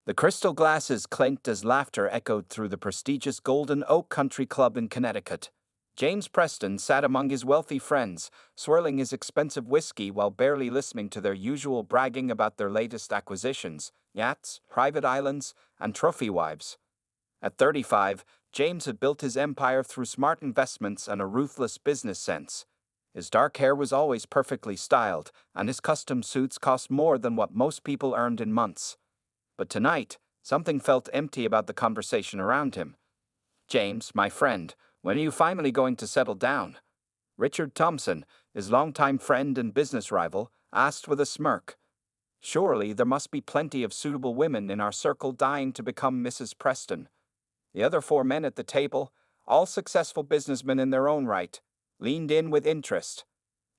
The crystal glasses clinked as laughter echoed through the prestigious Golden Oak Country Club in Connecticut. James Preston sat among his wealthy friends, swirling his expensive whiskey while barely listening to their usual bragging about their latest acquisitions, yachts, private islands, and trophy wives. At 35, James had built his empire through smart investments and a ruthless business sense. His dark hair was always perfectly styled, and his custom suits cost more than what most people earned in months. But tonight, something felt empty about the conversation around him. "James, my friend, when are you finally going to settle down?" Richard Thompson, his longtime friend and business rival, asked with a smirk. Surely there must be plenty of suitable women in our circle dying to become Mrs. Preston. The other four men at the table, all successful businessmen in their own right, leaned in with interest.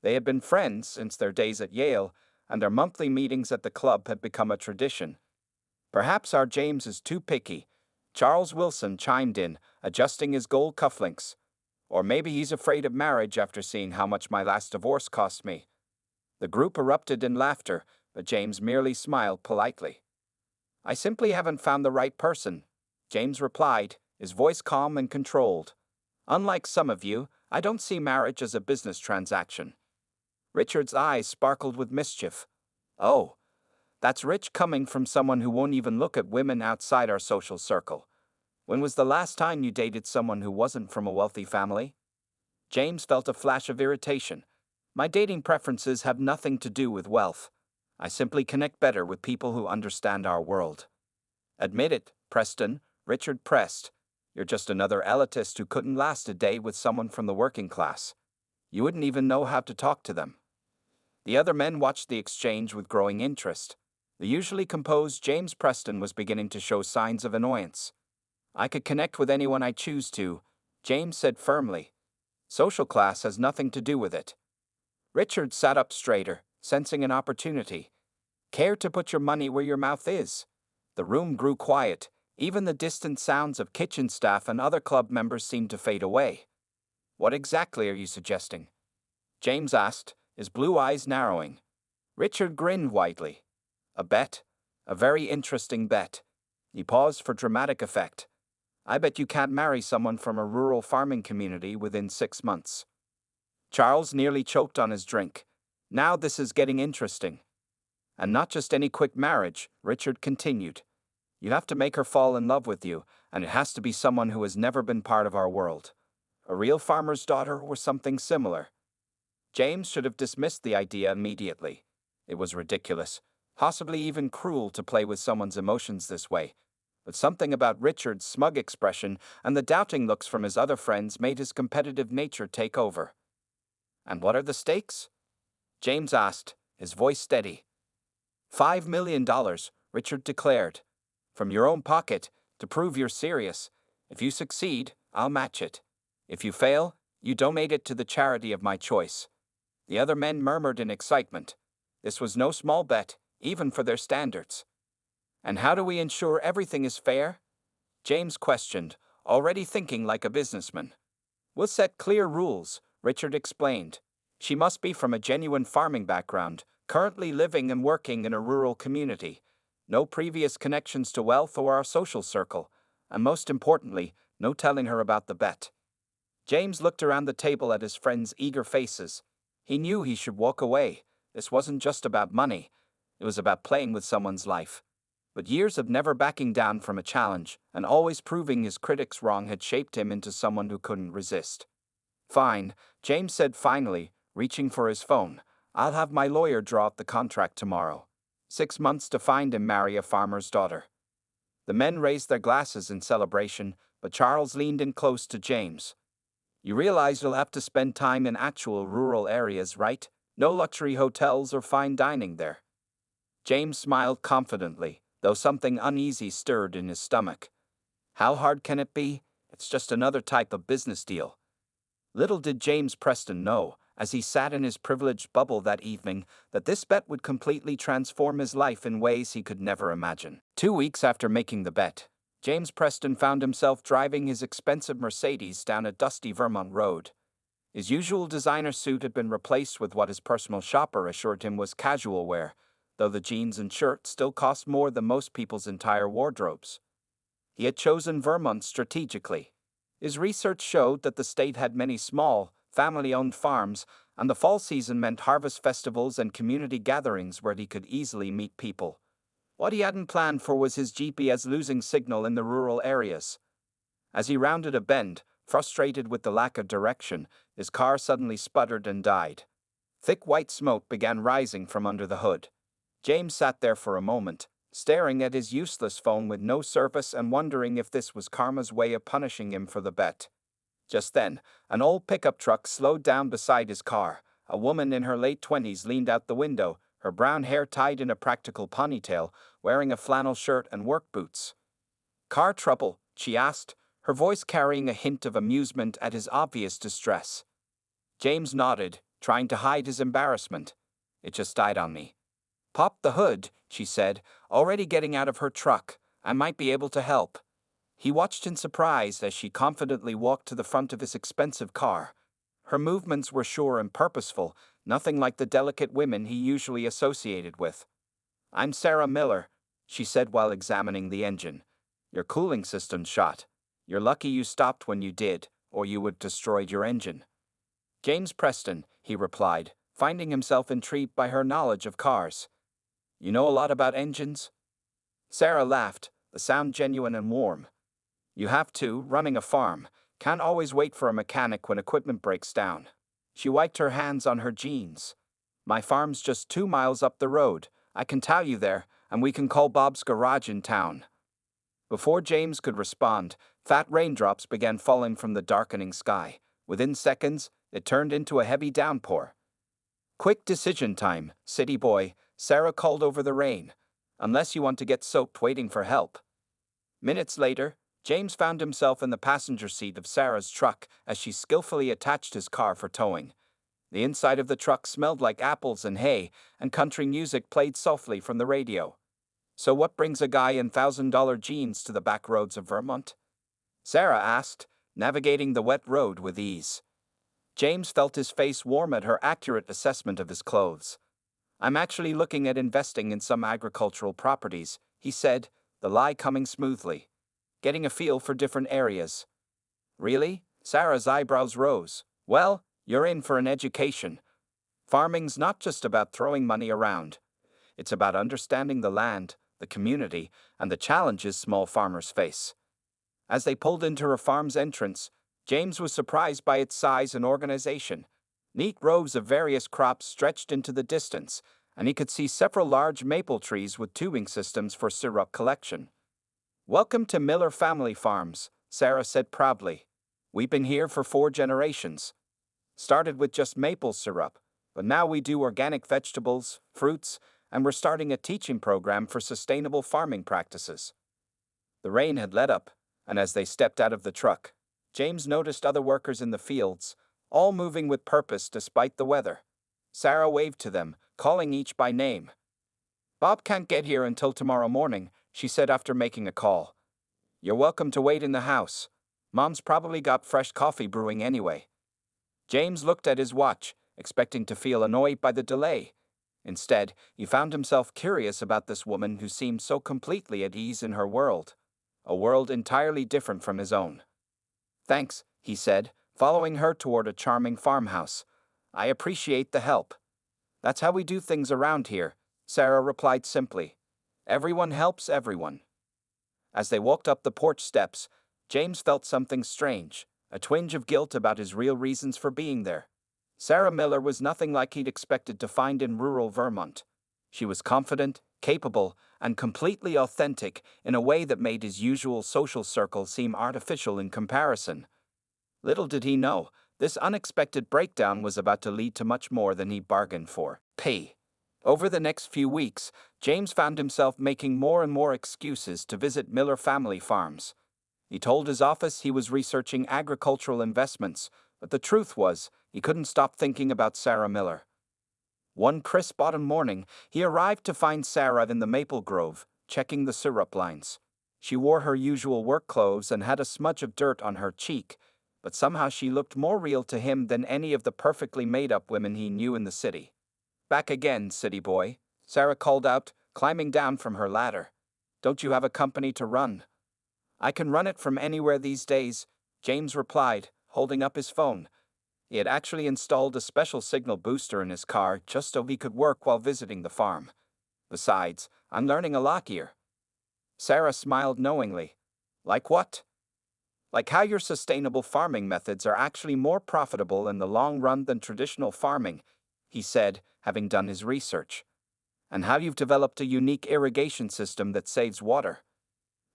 They had been friends since their days at Yale, and their monthly meetings at the club had become a tradition. "Perhaps our James is too picky," Charles Wilson chimed in, adjusting his gold cufflinks. "Or maybe he's afraid of marriage after seeing how much my last divorce cost me." The group erupted in laughter, but James merely smiled politely. "I simply haven't found the right person," James replied, his voice calm and controlled. "Unlike some of you, I don't see marriage as a business transaction." Richard's eyes sparkled with mischief. "Oh, that's rich coming from someone who won't even look at women outside our social circle. When was the last time you dated someone who wasn't from a wealthy family?" James felt a flash of irritation. "My dating preferences have nothing to do with wealth. I simply connect better with people who understand our world." "Admit it, Preston," Richard pressed. "You're just another elitist who couldn't last a day with someone from the working class. You wouldn't even know how to talk to them." The other men watched the exchange with growing interest. The usually composed James Preston was beginning to show signs of annoyance. "I could connect with anyone I choose to," James said firmly. "Social class has nothing to do with it." Richard sat up straighter, sensing an opportunity. "Care to put your money where your mouth is?" The room grew quiet. Even the distant sounds of kitchen staff and other club members seemed to fade away. "What exactly are you suggesting?" James asked, his blue eyes narrowing. Richard grinned widely. "A bet. A very interesting bet." He paused for dramatic effect. "I bet you can't marry someone from a rural farming community within 6 months." Charles nearly choked on his drink. "Now this is getting interesting." "And not just any quick marriage," Richard continued. "You have to make her fall in love with you, and it has to be someone who has never been part of our world. A real farmer's daughter or something similar." James should have dismissed the idea immediately. It was ridiculous, possibly even cruel to play with someone's emotions this way. But something about Richard's smug expression and the doubting looks from his other friends made his competitive nature take over. "And what are the stakes?" James asked, his voice steady. $5 million, Richard declared. "From your own pocket, to prove you're serious. If you succeed, I'll match it. If you fail, you donate it to the charity of my choice." The other men murmured in excitement. This was no small bet, even for their standards. "And how do we ensure everything is fair?" James questioned, already thinking like a businessman. "We'll set clear rules," Richard explained. "She must be from a genuine farming background, currently living and working in a rural community. No previous connections to wealth or our social circle, and most importantly, no telling her about the bet." James looked around the table at his friends' eager faces. He knew he should walk away. This wasn't just about money. It was about playing with someone's life. But years of never backing down from a challenge and always proving his critics wrong had shaped him into someone who couldn't resist. "Fine," James said finally, reaching for his phone. "I'll have my lawyer draw up the contract tomorrow. 6 months to find and marry a farmer's daughter." The men raised their glasses in celebration, but Charles leaned in close to James. "You realize you'll have to spend time in actual rural areas, right? No luxury hotels or fine dining there." James smiled confidently, though something uneasy stirred in his stomach. "How hard can it be? It's just another type of business deal." Little did James Preston know, as he sat in his privileged bubble that evening, that this bet would completely transform his life in ways he could never imagine. 2 weeks after making the bet, James Preston found himself driving his expensive Mercedes down a dusty Vermont road. His usual designer suit had been replaced with what his personal shopper assured him was casual wear, though the jeans and shirt still cost more than most people's entire wardrobes. He had chosen Vermont strategically. His research showed that the state had many small, family-owned farms, and the fall season meant harvest festivals and community gatherings where he could easily meet people. What he hadn't planned for was his GPS losing signal in the rural areas. As he rounded a bend, frustrated with the lack of direction, his car suddenly sputtered and died. Thick white smoke began rising from under the hood. James sat there for a moment, staring at his useless phone with no service and wondering if this was karma's way of punishing him for the bet. Just then, an old pickup truck slowed down beside his car. A woman in her late 20s leaned out the window, her brown hair tied in a practical ponytail, wearing a flannel shirt and work boots. "Car trouble?" she asked, her voice carrying a hint of amusement at his obvious distress. James nodded, trying to hide his embarrassment. "It just died on me." "Pop the hood," she said, already getting out of her truck. "I might be able to help." He watched in surprise as she confidently walked to the front of his expensive car. Her movements were sure and purposeful, nothing like the delicate women he usually associated with. "I'm Sarah Miller," she said while examining the engine. "Your cooling system's shot. You're lucky you stopped when you did, or you would have destroyed your engine." "James Preston," he replied, finding himself intrigued by her knowledge of cars. "You know a lot about engines?" Sarah laughed, the sound genuine and warm. "You have to, running a farm. Can't always wait for a mechanic when equipment breaks down." She wiped her hands on her jeans. "My farm's just 2 miles up the road. I can tow you there, and we can call Bob's garage in town." Before James could respond, fat raindrops began falling from the darkening sky. Within seconds, it turned into a heavy downpour. "Quick decision time, city boy," Sarah called over the rain. "Unless you want to get soaked waiting for help." Minutes later, James found himself in the passenger seat of Sarah's truck as she skillfully attached his car for towing. The inside of the truck smelled like apples and hay, and country music played softly from the radio. "So what brings a guy in $1,000 jeans to the back roads of Vermont?" Sarah asked, navigating the wet road with ease. James felt his face warm at her accurate assessment of his clothes. "I'm actually looking at investing in some agricultural properties," he said, the lie coming smoothly. "Getting a feel for different areas." "Really?" Sarah's eyebrows rose. "Well, you're in for an education. Farming's not just about throwing money around. It's about understanding the land, the community, and the challenges small farmers face." As they pulled into her farm's entrance, James was surprised by its size and organization. Neat rows of various crops stretched into the distance, and he could see several large maple trees with tubing systems for syrup collection. "Welcome to Miller Family Farms," Sarah said proudly. "We've been here for 4 generations. Started with just maple syrup, but now we do organic vegetables, fruits, and we're starting a teaching program for sustainable farming practices." The rain had let up, and as they stepped out of the truck, James noticed other workers in the fields, all moving with purpose despite the weather. Sarah waved to them, calling each by name. "Bob can't get here until tomorrow morning," she said after making a call. "You're welcome to wait in the house. Mom's probably got fresh coffee brewing anyway." James looked at his watch, expecting to feel annoyed by the delay. Instead, he found himself curious about this woman who seemed so completely at ease in her world, a world entirely different from his own. "Thanks," he said, following her toward a charming farmhouse. "I appreciate the help." "That's how we do things around here," Sarah replied simply. "Everyone helps everyone." As they walked up the porch steps, James felt something strange, a twinge of guilt about his real reasons for being there. Sarah Miller was nothing like he'd expected to find in rural Vermont. She was confident, capable, and completely authentic in a way that made his usual social circle seem artificial in comparison. Little did he know, this unexpected breakdown was about to lead to much more than he bargained for. Over the next few weeks, James found himself making more and more excuses to visit Miller Family Farms. He told his office he was researching agricultural investments, but the truth was, he couldn't stop thinking about Sarah Miller. One crisp autumn morning, he arrived to find Sarah in the maple grove, checking the syrup lines. She wore her usual work clothes and had a smudge of dirt on her cheek, but somehow she looked more real to him than any of the perfectly made-up women he knew in the city. "Back again, city boy," Sarah called out, climbing down from her ladder. "Don't you have a company to run?" "I can run it from anywhere these days," James replied, holding up his phone. He had actually installed a special signal booster in his car just so he could work while visiting the farm. "Besides, I'm learning a lot here." Sarah smiled knowingly. "Like what?" "Like how your sustainable farming methods are actually more profitable in the long run than traditional farming," he said, having done his research. "And how you've developed a unique irrigation system that saves water."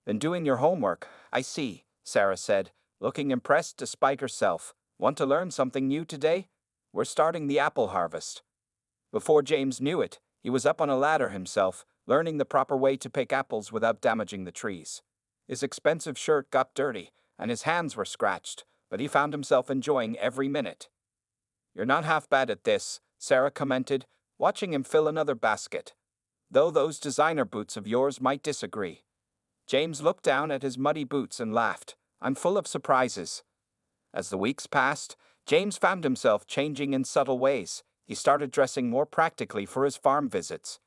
"Been doing your homework, I see," Sarah said, looking impressed despite herself. "Want to learn something new today? We're starting the apple harvest." Before James knew it, he was up on a ladder himself, learning the proper way to pick apples without damaging the trees. His expensive shirt got dirty, and his hands were scratched, but he found himself enjoying every minute. "You're not half bad at this," Sarah commented, watching him fill another basket. "Though those designer boots of yours might disagree." James looked down at his muddy boots and laughed. "I'm full of surprises." As the weeks passed, James found himself changing in subtle ways. He started dressing more practically for his farm visits.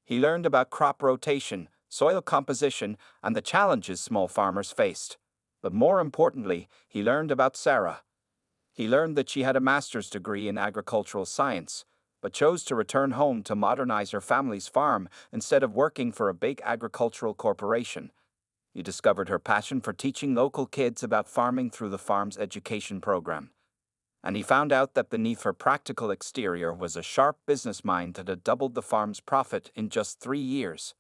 He learned about crop rotation, soil composition, and the challenges small farmers faced. But more importantly, he learned about Sarah. He learned that she had a master's degree in agricultural science, but chose to return home to modernize her family's farm instead of working for a big agricultural corporation. He discovered her passion for teaching local kids about farming through the farm's education program. And he found out that beneath her practical exterior was a sharp business mind that had doubled the farm's profit in just 3 years.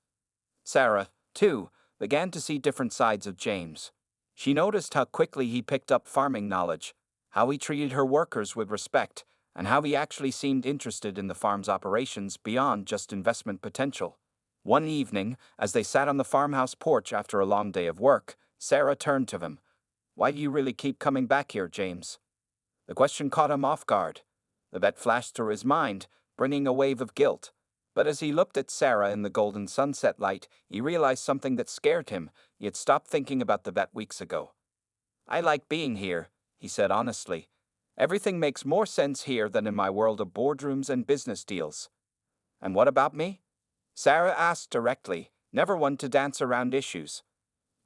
Sarah, too, began to see different sides of James. She noticed how quickly he picked up farming knowledge, how he treated her workers with respect, and how he actually seemed interested in the farm's operations beyond just investment potential. One evening, as they sat on the farmhouse porch after a long day of work, Sarah turned to him. "Why do you really keep coming back here, James?" The question caught him off guard. The bet flashed through his mind, bringing a wave of guilt. But as he looked at Sarah in the golden sunset light, he realized something that scared him. He had stopped thinking about the bet weeks ago. "I like being here," he said honestly. "Everything makes more sense here than in my world of boardrooms and business deals." "And what about me?" Sarah asked directly, never one to dance around issues.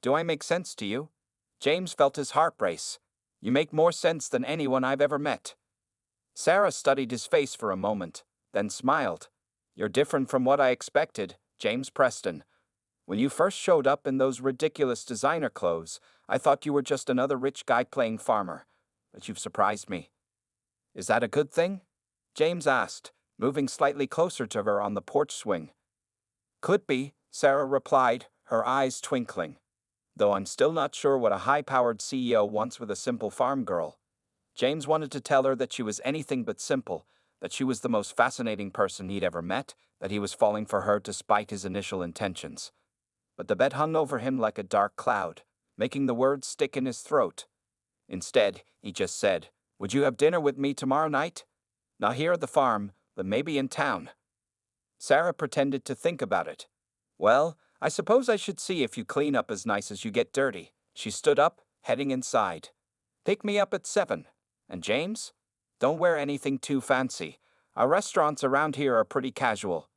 "Do I make sense to you?" James felt his heart race. "You make more sense than anyone I've ever met." Sarah studied his face for a moment, then smiled. "You're different from what I expected, James Preston. When you first showed up in those ridiculous designer clothes, I thought you were just another rich guy playing farmer. But you've surprised me." "Is that a good thing?" James asked, moving slightly closer to her on the porch swing. "Could be," Sarah replied, her eyes twinkling. "Though I'm still not sure what a high-powered CEO wants with a simple farm girl." James wanted to tell her that she was anything but simple, that she was the most fascinating person he'd ever met, that he was falling for her despite his initial intentions. But the bet hung over him like a dark cloud, making the words stick in his throat. Instead, he just said, "Would you have dinner with me tomorrow night? Not here at the farm, but maybe in town." Sarah pretended to think about it. "Well, I suppose I should see if you clean up as nice as you get dirty." She stood up, heading inside. "Pick me up at 7. And James? Don't wear anything too fancy. Our restaurants around here are pretty casual."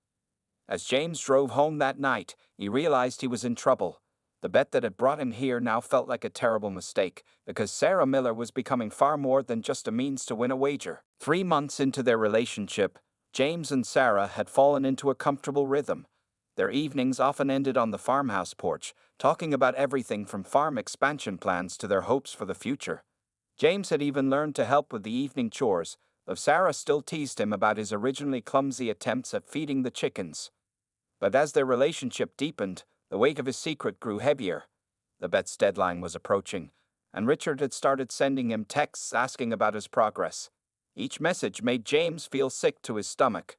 As James drove home that night, he realized he was in trouble. The bet that had brought him here now felt like a terrible mistake, because Sarah Miller was becoming far more than just a means to win a wager. 3 months into their relationship, James and Sarah had fallen into a comfortable rhythm. Their evenings often ended on the farmhouse porch, talking about everything from farm expansion plans to their hopes for the future. James had even learned to help with the evening chores, though Sarah still teased him about his originally clumsy attempts at feeding the chickens. But as their relationship deepened, the weight of his secret grew heavier. The bet's deadline was approaching, and Richard had started sending him texts asking about his progress. Each message made James feel sick to his stomach.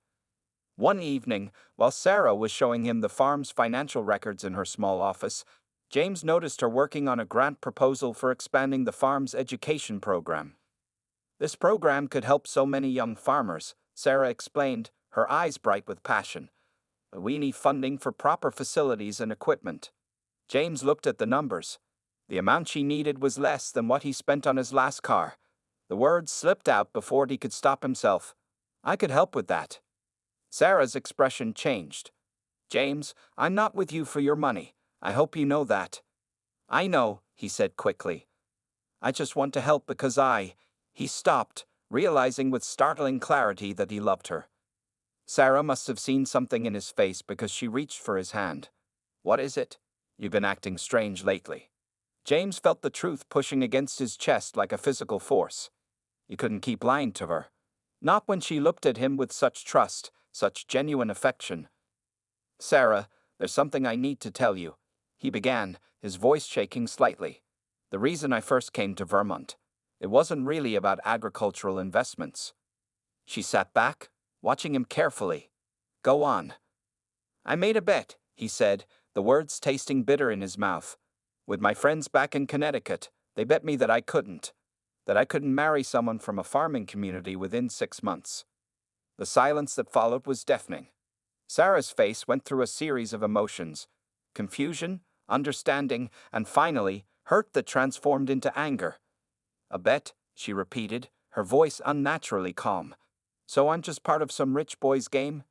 One evening, while Sarah was showing him the farm's financial records in her small office, James noticed her working on a grant proposal for expanding the farm's education program. "This program could help so many young farmers," Sarah explained, her eyes bright with passion. "But we need funding for proper facilities and equipment." James looked at the numbers. The amount she needed was less than what he spent on his last car. The words slipped out before he could stop himself. "I could help with that." Sarah's expression changed. James, I'm not with you for your money. I hope you know that. I know, he said quickly. I just want to help because He stopped, realizing with startling clarity that he loved her. Sarah must have seen something in his face because she reached for his hand. What is it? You've been acting strange lately. James felt the truth pushing against his chest like a physical force. He couldn't keep lying to her. Not when she looked at him with such trust, such genuine affection. Sarah, there's something I need to tell you, he began, his voice shaking slightly. The reason I first came to Vermont. It wasn't really about agricultural investments. She sat back, watching him carefully. Go on. I made a bet, he said, the words tasting bitter in his mouth. With my friends back in Connecticut, they bet me that I couldn't marry someone from a farming community within 6 months. The silence that followed was deafening. Sarah's face went through a series of emotions: confusion, understanding, and finally, hurt that transformed into anger. A bet, she repeated, her voice unnaturally calm. So I'm just part of some rich boy's game?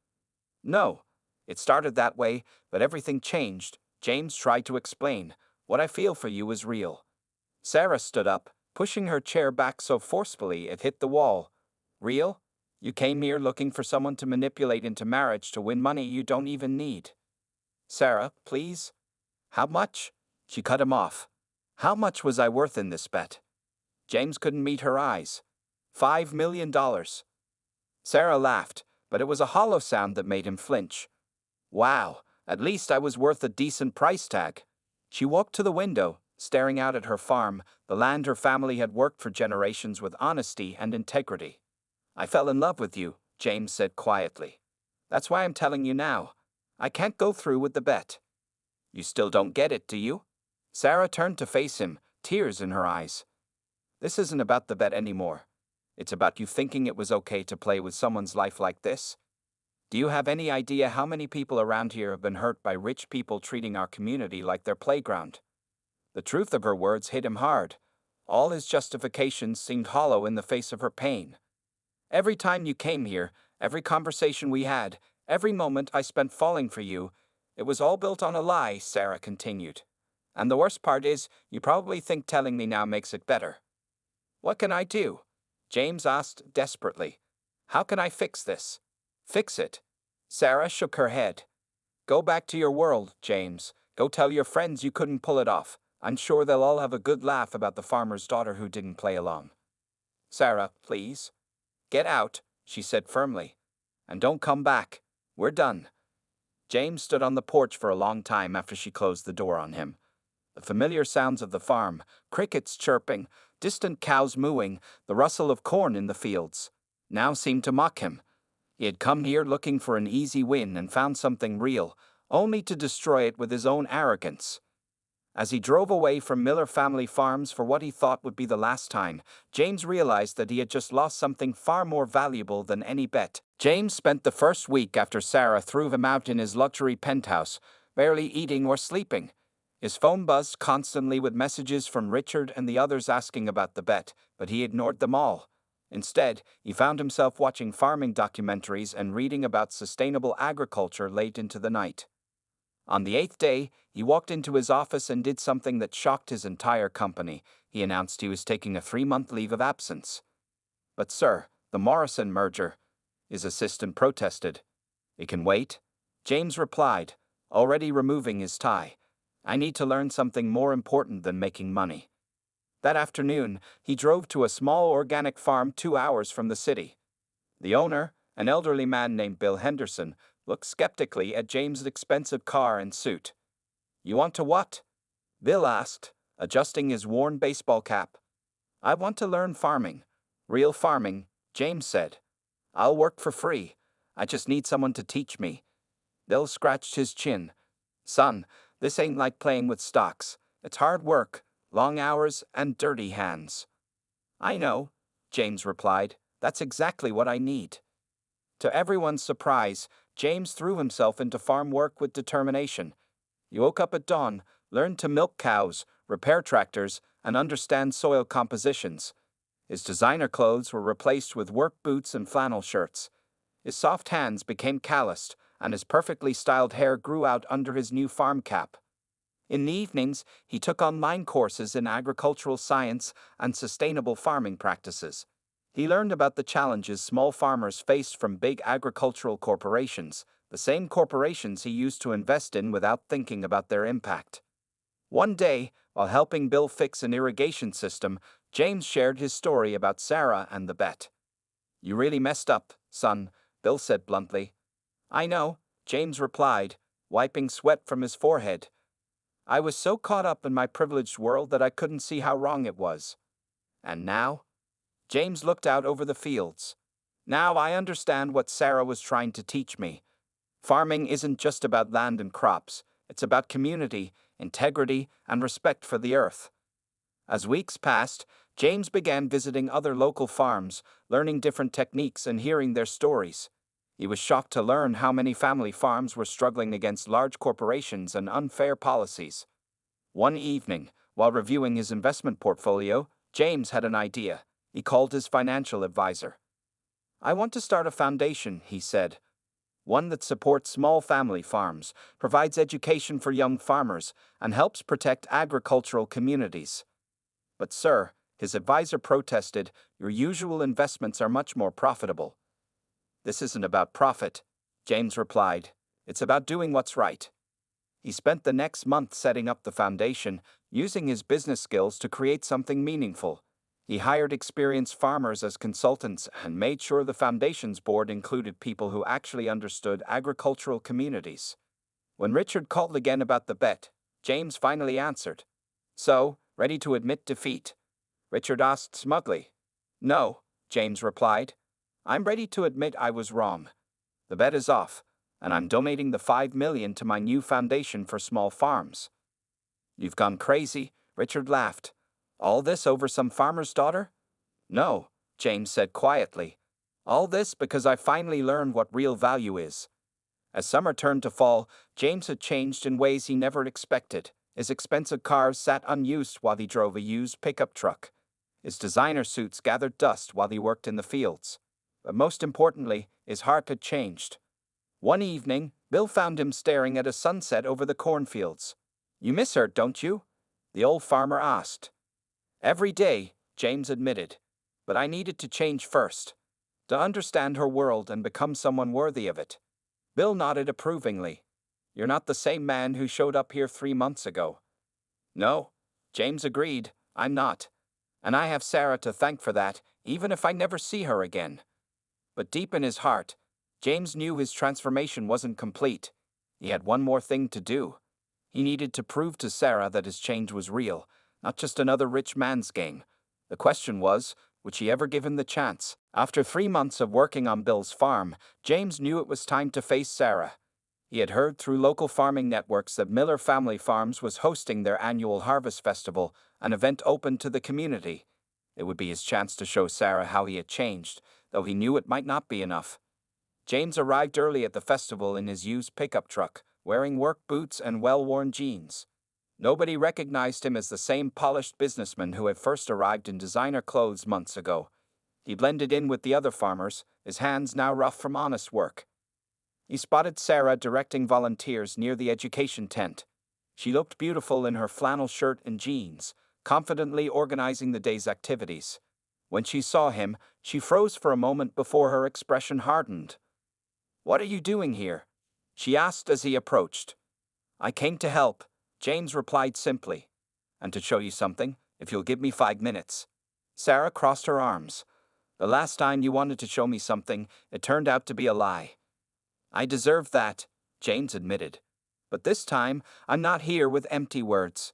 No. It started that way, but everything changed. James tried to explain. What I feel for you is real. Sarah stood up, pushing her chair back so forcefully it hit the wall. Real? You came here looking for someone to manipulate into marriage to win money you don't even need. Sarah, please? How much? She cut him off. How much was I worth in this bet? James couldn't meet her eyes. $5 million. Sarah laughed, but it was a hollow sound that made him flinch. Wow, at least I was worth a decent price tag. She walked to the window, staring out at her farm, the land her family had worked for generations with honesty and integrity. I fell in love with you, James said quietly. That's why I'm telling you now. I can't go through with the bet. You still don't get it, do you? Sarah turned to face him, tears in her eyes. This isn't about the bet anymore. It's about you thinking it was okay to play with someone's life like this. Do you have any idea how many people around here have been hurt by rich people treating our community like their playground? The truth of her words hit him hard. All his justifications seemed hollow in the face of her pain. Every time you came here, every conversation we had, every moment I spent falling for you, it was all built on a lie, Sarah continued. And the worst part is, you probably think telling me now makes it better. What can I do? James asked desperately. How can I fix this? Fix it? Sarah shook her head. Go back to your world, James. Go tell your friends you couldn't pull it off. I'm sure they'll all have a good laugh about the farmer's daughter who didn't play along. Sarah, please. Get out, she said firmly. And don't come back. We're done. James stood on the porch for a long time after she closed the door on him. The familiar sounds of the farm, crickets chirping, distant cows mooing, the rustle of corn in the fields, now seemed to mock him. He had come here looking for an easy win and found something real, only to destroy it with his own arrogance. As he drove away from Miller Family Farms for what he thought would be the last time, James realized that he had just lost something far more valuable than any bet. James spent the first week after Sarah threw him out in his luxury penthouse, barely eating or sleeping. His phone buzzed constantly with messages from Richard and the others asking about the bet, but he ignored them all. Instead, he found himself watching farming documentaries and reading about sustainable agriculture late into the night. On the 8th day, he walked into his office and did something that shocked his entire company. He announced he was taking a 3-month leave of absence. But sir, the Morrison merger, his assistant protested. It can wait, James replied, already removing his tie. I need to learn something more important than making money. That afternoon, he drove to a small organic farm 2 hours from the city. The owner, an elderly man named Bill Henderson, looked skeptically at James's expensive car and suit. You want to what? Bill asked, adjusting his worn baseball cap. I want to learn farming. Real farming, James said. I'll work for free. I just need someone to teach me. Bill scratched his chin. Son, this ain't like playing with stocks. It's hard work, long hours, and dirty hands. I know, James replied. That's exactly what I need. To everyone's surprise, James threw himself into farm work with determination. He woke up at dawn, learned to milk cows, repair tractors, and understand soil compositions. His designer clothes were replaced with work boots and flannel shirts. His soft hands became calloused, and his perfectly styled hair grew out under his new farm cap. In the evenings, he took online courses in agricultural science and sustainable farming practices. He learned about the challenges small farmers faced from big agricultural corporations, the same corporations he used to invest in without thinking about their impact. One day, while helping Bill fix an irrigation system, James shared his story about Sarah and the bet. "You really messed up, son," Bill said bluntly. "I know," James replied, wiping sweat from his forehead. "I was so caught up in my privileged world that I couldn't see how wrong it was. And now?" James looked out over the fields. "Now I understand what Sarah was trying to teach me. Farming isn't just about land and crops, it's about community, integrity, and respect for the earth." As weeks passed, James began visiting other local farms, learning different techniques and hearing their stories. He was shocked to learn how many family farms were struggling against large corporations and unfair policies. One evening, while reviewing his investment portfolio, James had an idea. He called his financial advisor. "I want to start a foundation," he said. "One that supports small family farms, provides education for young farmers, and helps protect agricultural communities." "But sir," his advisor protested, "your usual investments are much more profitable." "This isn't about profit," James replied. "It's about doing what's right." He spent the next month setting up the foundation, using his business skills to create something meaningful. He hired experienced farmers as consultants and made sure the foundation's board included people who actually understood agricultural communities. When Richard called again about the bet, James finally answered. "So, ready to admit defeat?" Richard asked smugly. "No," James replied. "I'm ready to admit I was wrong. The bet is off, and I'm donating the $5 million to my new foundation for small farms." "You've gone crazy," Richard laughed. "All this over some farmer's daughter?" "No," James said quietly. "All this because I finally learned what real value is." As summer turned to fall, James had changed in ways he never expected. His expensive cars sat unused while he drove a used pickup truck. His designer suits gathered dust while he worked in the fields. But most importantly, his heart had changed. One evening, Bill found him staring at a sunset over the cornfields. "You miss her, don't you?" the old farmer asked. "Every day," James admitted. "But I needed to change first. To understand her world and become someone worthy of it." Bill nodded approvingly. "You're not the same man who showed up here 3 months ago." "No," James agreed, "I'm not. And I have Sarah to thank for that, even if I never see her again." But deep in his heart, James knew his transformation wasn't complete. He had one more thing to do. He needed to prove to Sarah that his change was real, not just another rich man's game. The question was, would she ever give him the chance? After 3 months of working on Bill's farm, James knew it was time to face Sarah. He had heard through local farming networks that Miller Family Farms was hosting their annual Harvest Festival, an event open to the community. It would be his chance to show Sarah how he had changed, though he knew it might not be enough. James arrived early at the festival in his used pickup truck, wearing work boots and well-worn jeans. Nobody recognized him as the same polished businessman who had first arrived in designer clothes months ago. He blended in with the other farmers, his hands now rough from honest work. He spotted Sarah directing volunteers near the education tent. She looked beautiful in her flannel shirt and jeans, confidently organizing the day's activities. When she saw him, she froze for a moment before her expression hardened. "What are you doing here?" she asked as he approached. "I came to help," James replied simply. "And to show you something, if you'll give me 5 minutes." Sarah crossed her arms. "The last time you wanted to show me something, it turned out to be a lie." "I deserve that," James admitted. "But this time, I'm not here with empty words."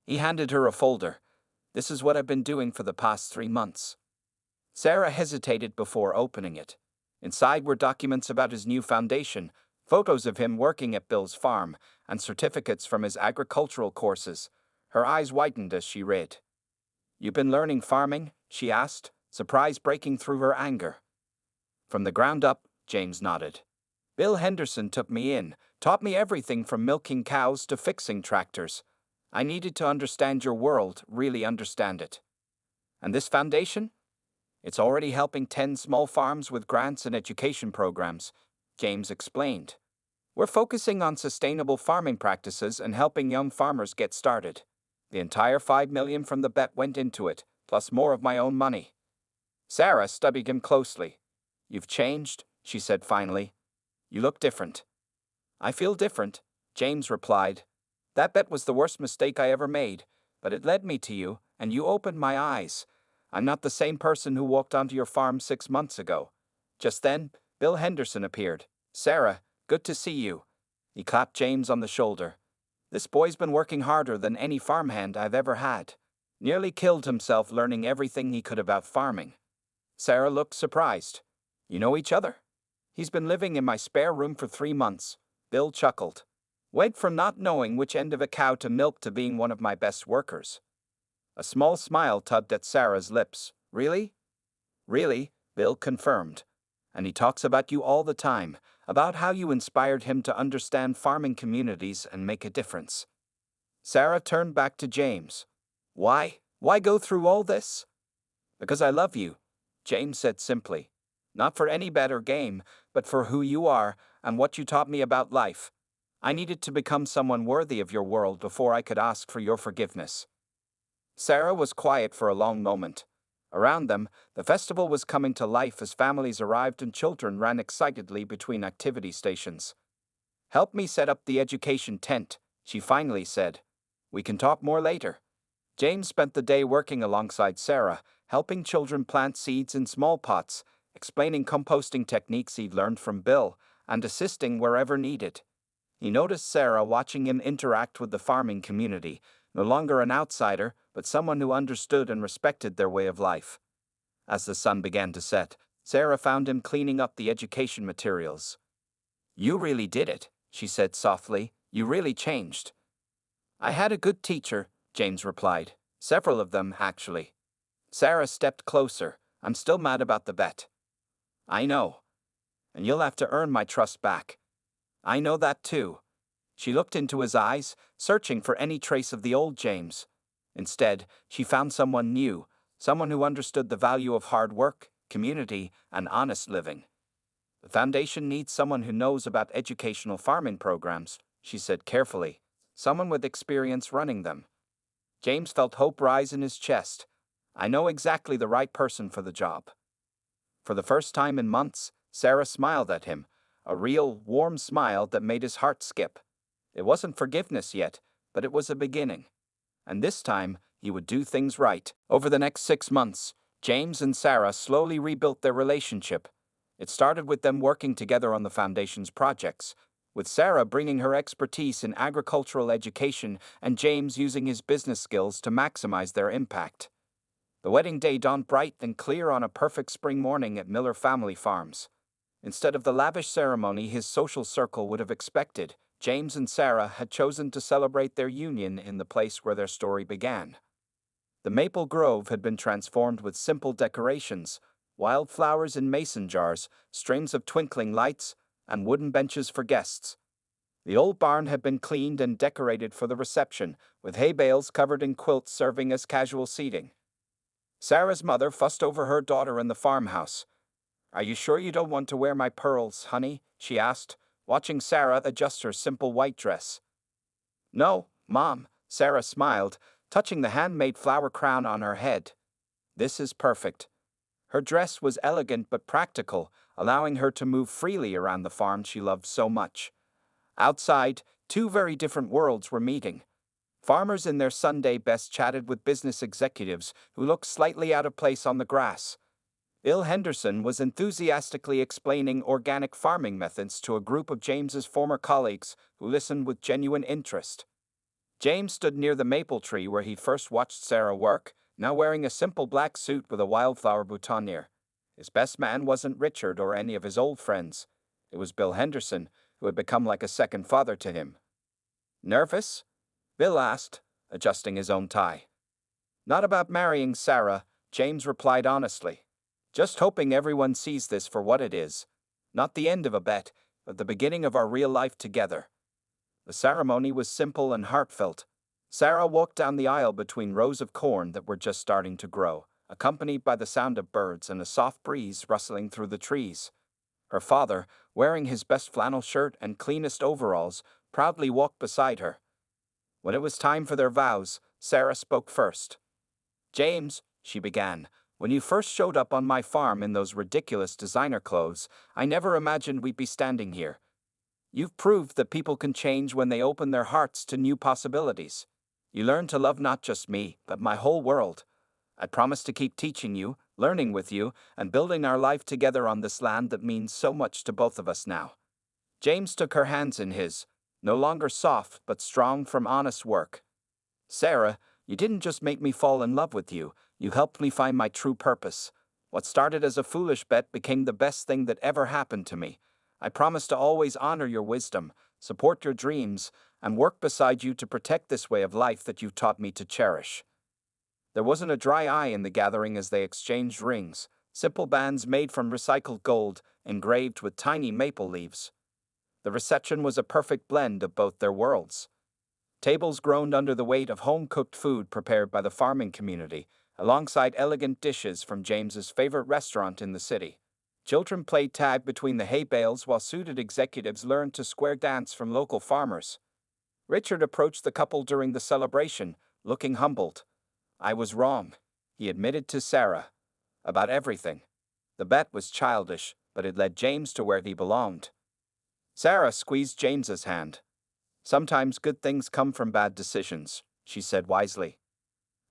He handed her a folder. "This is what I've been doing for the past 3 months." Sarah hesitated before opening it. Inside were documents about his new foundation, photos of him working at Bill's farm, and certificates from his agricultural courses. Her eyes widened as she read. "You've been learning farming?" she asked, surprise breaking through her anger. "From the ground up," James nodded. "Bill Henderson took me in, taught me everything from milking cows to fixing tractors. I needed to understand your world, really understand it." "And this foundation?" "It's already helping 10 small farms with grants and education programs," James explained. We're focusing on sustainable farming practices and helping young farmers get started. The entire $5 million from the bet went into it, plus more of my own money. Sarah studied him closely. You've changed, she said finally. You look different. I feel different, James replied. That bet was the worst mistake I ever made, but it led me to you, and you opened my eyes. I'm not the same person who walked onto your farm 6 months ago. Just then, Bill Henderson appeared. Sarah, good to see you. He clapped James on the shoulder. This boy's been working harder than any farmhand I've ever had. Nearly killed himself learning everything he could about farming. Sarah looked surprised. You know each other? He's been living in my spare room for 3 months. Bill chuckled. Went from not knowing which end of a cow to milk to being one of my best workers. A small smile tugged at Sarah's lips. Really? Really, Bill confirmed. And he talks about you all the time, about how you inspired him to understand farming communities and make a difference. Sarah turned back to James. Why? Why go through all this? Because I love you, James said simply. Not for any better game, but for who you are and what you taught me about life. I needed to become someone worthy of your world before I could ask for your forgiveness. Sarah was quiet for a long moment. Around them, the festival was coming to life as families arrived and children ran excitedly between activity stations. Help me set up the education tent, she finally said. We can talk more later. James spent the day working alongside Sarah, helping children plant seeds in small pots, explaining composting techniques he'd learned from Bill, and assisting wherever needed. He noticed Sarah watching him interact with the farming community, no longer an outsider, but someone who understood and respected their way of life. As the sun began to set, Sarah found him cleaning up the education materials. You really did it, she said softly. You really changed. I had a good teacher, James replied. Several of them, actually. Sarah stepped closer. I'm still mad about the bet. I know. And you'll have to earn my trust back. I know that too. She looked into his eyes, searching for any trace of the old James. Instead, she found someone new, someone who understood the value of hard work, community, and honest living. The foundation needs someone who knows about educational farming programs, she said carefully, someone with experience running them. James felt hope rise in his chest. I know exactly the right person for the job. For the first time in months, Sarah smiled at him, a real, warm smile that made his heart skip. It wasn't forgiveness yet, but it was a beginning. And this time, he would do things right. Over the next 6 months, James and Sarah slowly rebuilt their relationship. It started with them working together on the foundation's projects, with Sarah bringing her expertise in agricultural education and James using his business skills to maximize their impact. The wedding day dawned bright and clear on a perfect spring morning at Miller Family Farms. Instead of the lavish ceremony his social circle would have expected, James and Sarah had chosen to celebrate their union in the place where their story began. The maple grove had been transformed with simple decorations, wild flowers in mason jars, strings of twinkling lights, and wooden benches for guests. The old barn had been cleaned and decorated for the reception, with hay bales covered in quilts serving as casual seating. Sarah's mother fussed over her daughter in the farmhouse. Are you sure you don't want to wear my pearls, honey? She asked, watching Sarah adjust her simple white dress. No, Mom, Sarah smiled, touching the handmade flower crown on her head. This is perfect. Her dress was elegant but practical, allowing her to move freely around the farm she loved so much. Outside, two very different worlds were meeting. Farmers in their Sunday best chatted with business executives who looked slightly out of place on the grass. Bill Henderson was enthusiastically explaining organic farming methods to a group of James's former colleagues who listened with genuine interest. James stood near the maple tree where he first watched Sarah work, now wearing a simple black suit with a wildflower boutonniere. His best man wasn't Richard or any of his old friends. It was Bill Henderson, who had become like a second father to him. Nervous? Bill asked, adjusting his own tie. Not about marrying Sarah, James replied honestly. Just hoping everyone sees this for what it is. Not the end of a bet, but the beginning of our real life together. The ceremony was simple and heartfelt. Sarah walked down the aisle between rows of corn that were just starting to grow, accompanied by the sound of birds and a soft breeze rustling through the trees. Her father, wearing his best flannel shirt and cleanest overalls, proudly walked beside her. When it was time for their vows, Sarah spoke first. "James," she began, "when you first showed up on my farm in those ridiculous designer clothes, I never imagined we'd be standing here. You've proved that people can change when they open their hearts to new possibilities. You learned to love not just me, but my whole world. I promise to keep teaching you, learning with you, and building our life together on this land that means so much to both of us now." James took her hands in his, no longer soft but strong from honest work. "Sarah, you didn't just make me fall in love with you, you helped me find my true purpose. What started as a foolish bet became the best thing that ever happened to me. I promise to always honor your wisdom, support your dreams, and work beside you to protect this way of life that you've taught me to cherish." There wasn't a dry eye in the gathering as they exchanged rings, simple bands made from recycled gold, engraved with tiny maple leaves. The reception was a perfect blend of both their worlds. Tables groaned under the weight of home-cooked food prepared by the farming community, alongside elegant dishes from James's favorite restaurant in the city. Children played tag between the hay bales while suited executives learned to square dance from local farmers. Richard approached the couple during the celebration, looking humbled. "I was wrong," he admitted to Sarah. "About everything. The bet was childish, but it led James to where he belonged." Sarah squeezed James's hand. "Sometimes good things come from bad decisions," she said wisely.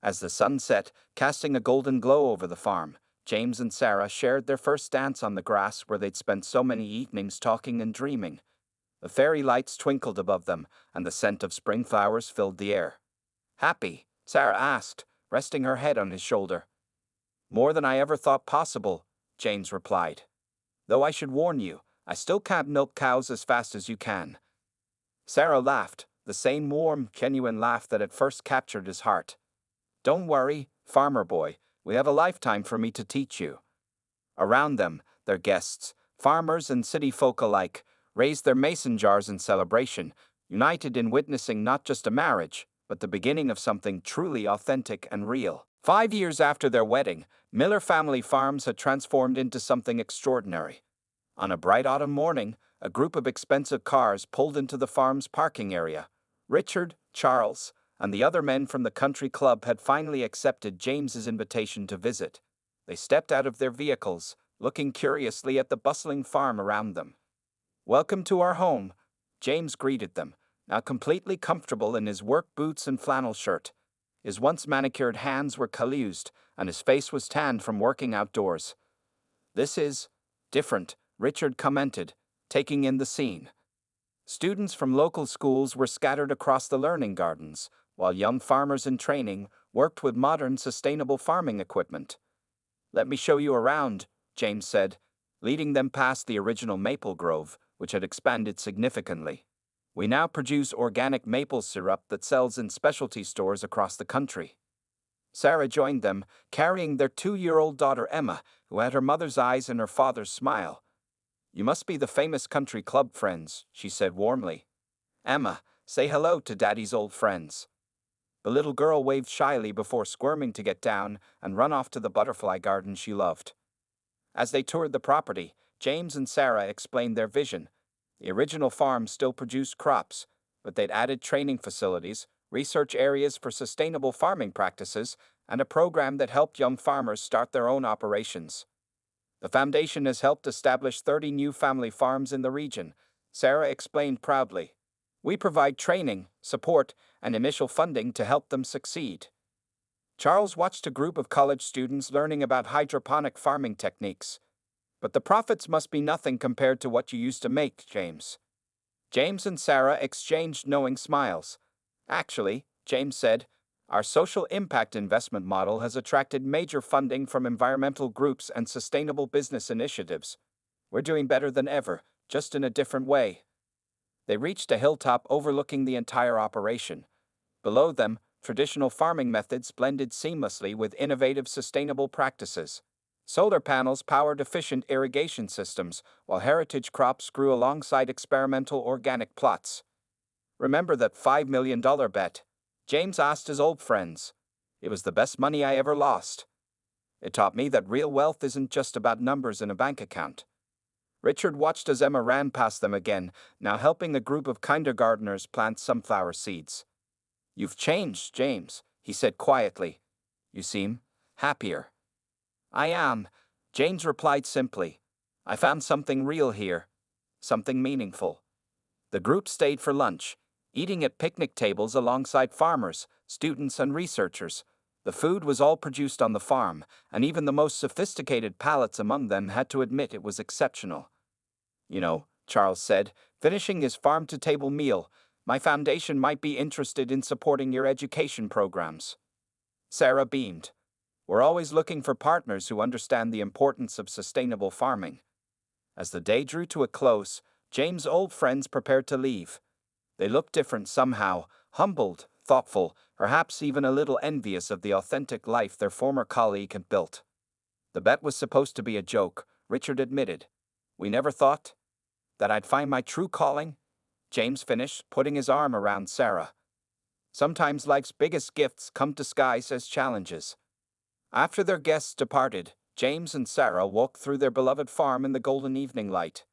As the sun set, casting a golden glow over the farm, James and Sarah shared their first dance on the grass where they'd spent so many evenings talking and dreaming. The fairy lights twinkled above them, and the scent of spring flowers filled the air. "Happy?" Sarah asked, resting her head on his shoulder. "More than I ever thought possible," James replied. "Though I should warn you, I still can't milk cows as fast as you can." Sarah laughed, the same warm, genuine laugh that had first captured his heart. "Don't worry, farmer boy, we have a lifetime for me to teach you." Around them, their guests, farmers and city folk alike, raised their mason jars in celebration, united in witnessing not just a marriage, but the beginning of something truly authentic and real. 5 years after their wedding, Miller Family Farms had transformed into something extraordinary. On a bright autumn morning, a group of expensive cars pulled into the farm's parking area. Richard, Charles, and the other men from the country club had finally accepted James's invitation to visit. They stepped out of their vehicles, looking curiously at the bustling farm around them. "Welcome to our home," James greeted them, now completely comfortable in his work boots and flannel shirt. His once manicured hands were calloused, and his face was tanned from working outdoors. "This is different," Richard commented, taking in the scene. Students from local schools were scattered across the learning gardens, while young farmers in training worked with modern sustainable farming equipment. "Let me show you around," James said, leading them past the original maple grove, which had expanded significantly. "We now produce organic maple syrup that sells in specialty stores across the country." Sarah joined them, carrying their 2-year-old daughter Emma, who had her mother's eyes and her father's smile. "You must be the famous country club friends," she said warmly. "Emma, say hello to Daddy's old friends." The little girl waved shyly before squirming to get down and run off to the butterfly garden she loved. As they toured the property, James and Sarah explained their vision. The original farm still produced crops, but they'd added training facilities, research areas for sustainable farming practices, and a program that helped young farmers start their own operations. "The foundation has helped establish 30 new family farms in the region," Sarah explained proudly. "We provide training, support, and initial funding to help them succeed." Charles watched a group of college students learning about hydroponic farming techniques. "But the profits must be nothing compared to what you used to make, James." James and Sarah exchanged knowing smiles. "Actually," James said, "our social impact investment model has attracted major funding from environmental groups and sustainable business initiatives. We're doing better than ever, just in a different way." They reached a hilltop overlooking the entire operation. Below them, traditional farming methods blended seamlessly with innovative sustainable practices. Solar panels powered efficient irrigation systems, while heritage crops grew alongside experimental organic plots. "Remember that $5 million bet?" James asked his old friends. "It was the best money I ever lost. It taught me that real wealth isn't just about numbers in a bank account." Richard watched as Emma ran past them again, now helping a group of kindergarteners plant sunflower seeds. "You've changed, James," he said quietly. "You seem happier." "I am," James replied simply. "I found something real here, something meaningful." The group stayed for lunch, eating at picnic tables alongside farmers, students, and researchers. The food was all produced on the farm, and even the most sophisticated palates among them had to admit it was exceptional. "You know," Charles said, finishing his farm-to-table meal, "my foundation might be interested in supporting your education programs." Sarah beamed. "We're always looking for partners who understand the importance of sustainable farming." As the day drew to a close, James' old friends prepared to leave. They looked different somehow, humbled, thoughtful, perhaps even a little envious of the authentic life their former colleague had built. "The bet was supposed to be a joke," Richard admitted. "We never thought that I'd find my true calling," James finished, putting his arm around Sarah. "Sometimes life's biggest gifts come disguised as challenges." After their guests departed, James and Sarah walked through their beloved farm in the golden evening light.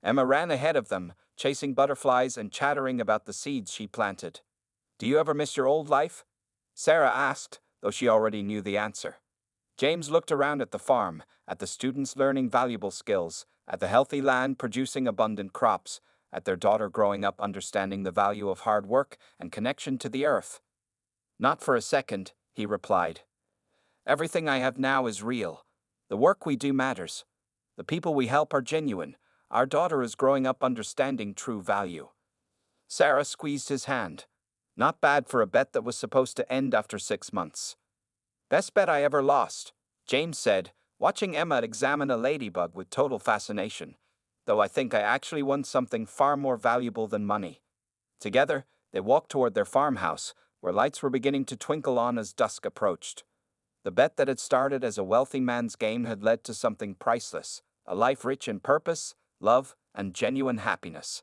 Emma ran ahead of them, chasing butterflies and chattering about the seeds she planted. "Do you ever miss your old life?" Sarah asked, though she already knew the answer. James looked around at the farm, at the students learning valuable skills, at the healthy land producing abundant crops, at their daughter growing up understanding the value of hard work and connection to the earth. "Not for a second," he replied. "Everything I have now is real. The work we do matters. The people we help are genuine. Our daughter is growing up understanding true value." Sarah squeezed his hand. "Not bad for a bet that was supposed to end after 6 months." "Best bet I ever lost," James said, watching Emma examine a ladybug with total fascination. "Though I think I actually won something far more valuable than money." Together, they walked toward their farmhouse, where lights were beginning to twinkle on as dusk approached. The bet that had started as a wealthy man's game had led to something priceless, a life rich in purpose, love, and genuine happiness.